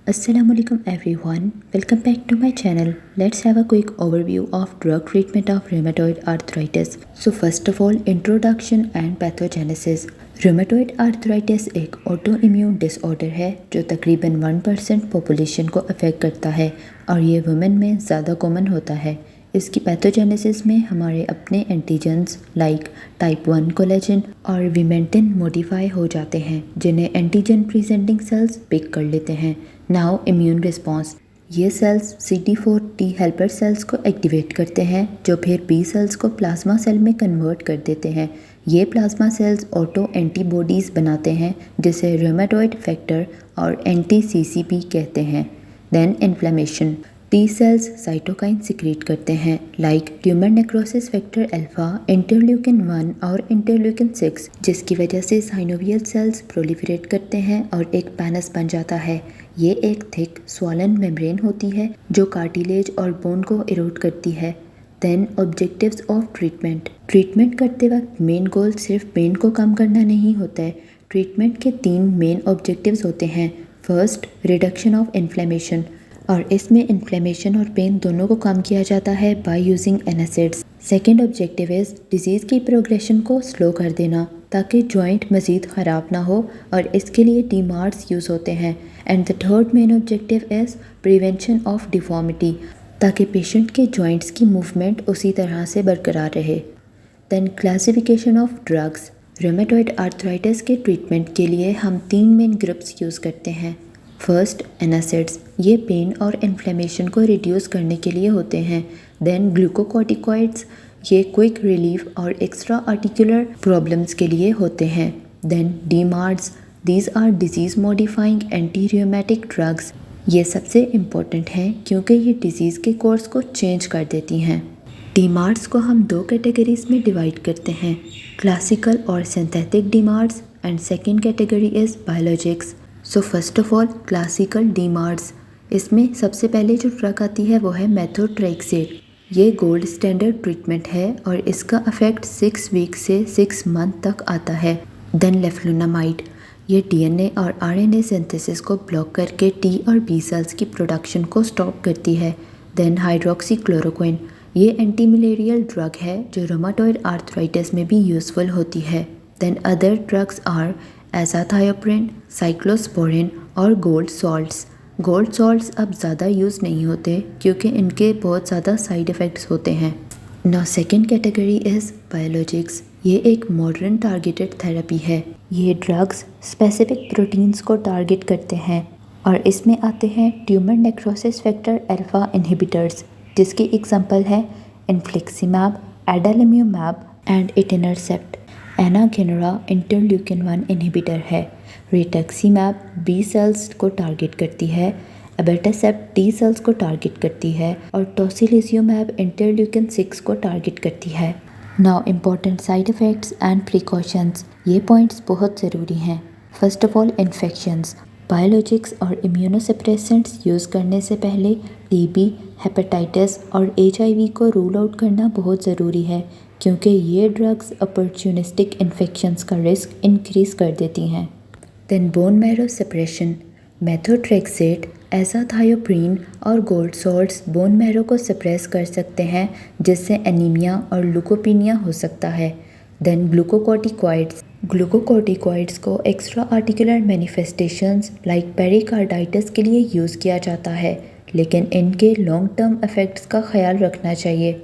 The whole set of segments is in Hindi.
Assalamualaikum everyone, welcome back to my channel. Let's have a quick overview of drug treatment of rheumatoid arthritis. So first of all, introduction and pathogenesis. Rheumatoid arthritis एक ऑटोइम्यून डिसऑर्डर है जो तकरीबन 1% पॉपुलेशन को अफेक्ट करता है और ये वुमेन में ज़्यादा कॉमन होता है। इसकी पैथोजेनेसिस में हमारे अपने एंटीजेंस लाइक टाइप 1 कोलेजन और विमेंटिन मॉडिफाई हो जाते हैं जिन्हें एंटीजन प्रेजेंटिंग सेल्स पिक कर लेते हैं। नाउ इम्यून रिस्पॉन्स, ये cells CD4 T helper cells को एक्टिवेट करते हैं जो फिर बी सेल्स को प्लाज्मा सेल में कन्वर्ट कर देते हैं। ये प्लाज्मा सेल्स ऑटो एंटीबॉडीज़ बनाते हैं जिसे रूमेटॉइड फैक्टर और एंटी-CCP कहते हैं। Then inflammation, T cells cytokine secrete करते हैं like tumour necrosis factor alpha, interleukin 1 और इंटरल्यूकिन 6, जिसकी वजह से साइनोवियल सेल्स प्रोलिफरेट करते हैं और एक पैनस बन जाता है। ये एक थिक स्वॉलन मेम्ब्रेन होती है जो कार्टिलेज और बोन को इरोड करती है। देन ऑब्जेक्टिव्स ऑफ ट्रीटमेंट करते वक्त मेन गोल सिर्फ पेन को कम करना नहीं होता है। ट्रीटमेंट के 3 मेन ऑब्जेक्टिव्स होते हैं। फर्स्ट, रिडक्शन ऑफ इन्फ्लेमेशन, और इसमें इन्फ्लेमेशन और पेन दोनों को कम किया जाता है by using NSAIDs. Second objective is disease की प्रोग्रेशन को स्लो कर देना ताकि जॉइंट मज़ीद ख़राब ना हो और इसके लिए DMARDs यूज़ होते हैं। And the third main objective is prevention of deformity, ताकि पेशेंट के जॉइंट्स की मूवमेंट उसी तरह से बरकरार रहे। Then classification of drugs, rheumatoid arthritis के ट्रीटमेंट के लिए हम 3 मेन ग्रुप्स यूज़ करते हैं। फर्स्ट, एनासिड्स, ये पेन और इन्फ्लेमेशन को रिड्यूस करने के लिए होते हैं। देन ग्लूकोकॉर्टिकॉइड्स, ये क्विक रिलीफ और एक्स्ट्रा आर्टिकुलर प्रॉब्लम्स के लिए होते हैं। Then DMARDs, these are disease modifying anti rheumatic drugs, ये सबसे इम्पोर्टेंट हैं क्योंकि ये डिजीज़ के कोर्स को चेंज कर देती हैं। DMARDs को हम 2 कैटेगरीज में डिवाइड करते हैं, क्लासिकल और synthetic DMARDs and second category is biologics. So first of all classical DMARDs, इसमें सबसे पहले जो ड्रग आती है वो है मेथोट्रेक्सेट। ये गोल्ड स्टैंडर्ड ट्रीटमेंट है और इसका इफेक्ट 6 वीक से 6 मंथ तक आता है। देन लेफ्लुनामाइड, ये DNA और RNA सिंथेसिस को ब्लॉक करके T और B सेल्स की प्रोडक्शन को स्टॉप करती है। देन हाइड्रोक्सीक्लोरोक्विन, ये एंटी मलेरियल ड्रग है जो रूमेटॉइड आर्थराइटिस में भी यूज़फुल होती है। Then other drugs are azathioprine, cyclosporine और गोल्ड सॉल्ट्स। गोल्ड सॉल्ट्स अब ज़्यादा यूज़ नहीं होते क्योंकि इनके बहुत ज़्यादा साइड इफ़ेक्ट्स होते हैं। Now second category is biologics, ये एक मॉडर्न टारगेटेड थेरेपी है। ये ड्रग्स स्पेसिफिक प्रोटीन्स को टारगेट करते हैं और इसमें आते हैं tumour necrosis factor alpha inhibitors, जिसकी एग्जांपल है इन्फ्लिक्सिमैब, एडालिम्यूमैब एंड इटिनरसेप्ट। एनागिनरा इंटरल्यूकिन 1 इनहिबिटर है। रिटक्सीमैब बी सेल्स को टारगेट करती है, एबेटासेप्ट टी सेल्स को टारगेट करती है और टोसिलिजुमैब इंटरल्यूकिन 6 को टारगेट करती है। Now important side effects and precautions, ये पॉइंट्स बहुत ज़रूरी हैं। First of all infections, biologics और इम्यूनोसप्रेसेंट्स यूज़ करने से पहले TB, हेपेटाइटिस और HIV को रूल आउट करना बहुत ज़रूरी है क्योंकि ये ड्रग्स अपॉर्चुनिस्टिक इन्फेक्शंस का रिस्क इंक्रीज़ कर देती हैं। Then bone marrow suppression, methotrexate, azathioprine और गोल्ड सॉल्ट्स बोन मैरो को सप्रेस कर सकते हैं जिससे एनीमिया और ल्यूकोपीनिया हो सकता है। देन ग्लूकोकॉर्टिकॉइड्स को extra articular manifestations like pericarditis के लिए यूज़ किया जाता है, लेकिन इनके लॉन्ग टर्म इफ़ेक्ट्स का ख्याल रखना चाहिए।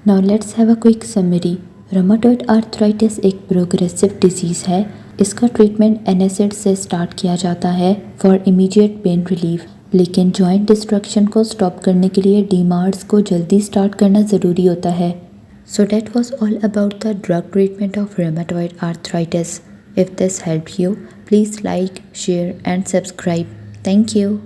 Now let's have a quick summary. Rheumatoid arthritis एक प्रोग्रेसिव डिजीज़ है। इसका ट्रीटमेंट एनासिड से स्टार्ट किया जाता है फॉर इमीडिएट पेन रिलीफ, लेकिन जॉइंट डिस्ट्रक्शन को स्टॉप करने के लिए DMARDs को जल्दी स्टार्ट करना ज़रूरी होता है। So that was all about the drug treatment of rheumatoid arthritis. If this help you, please like, share and subscribe. Thank you.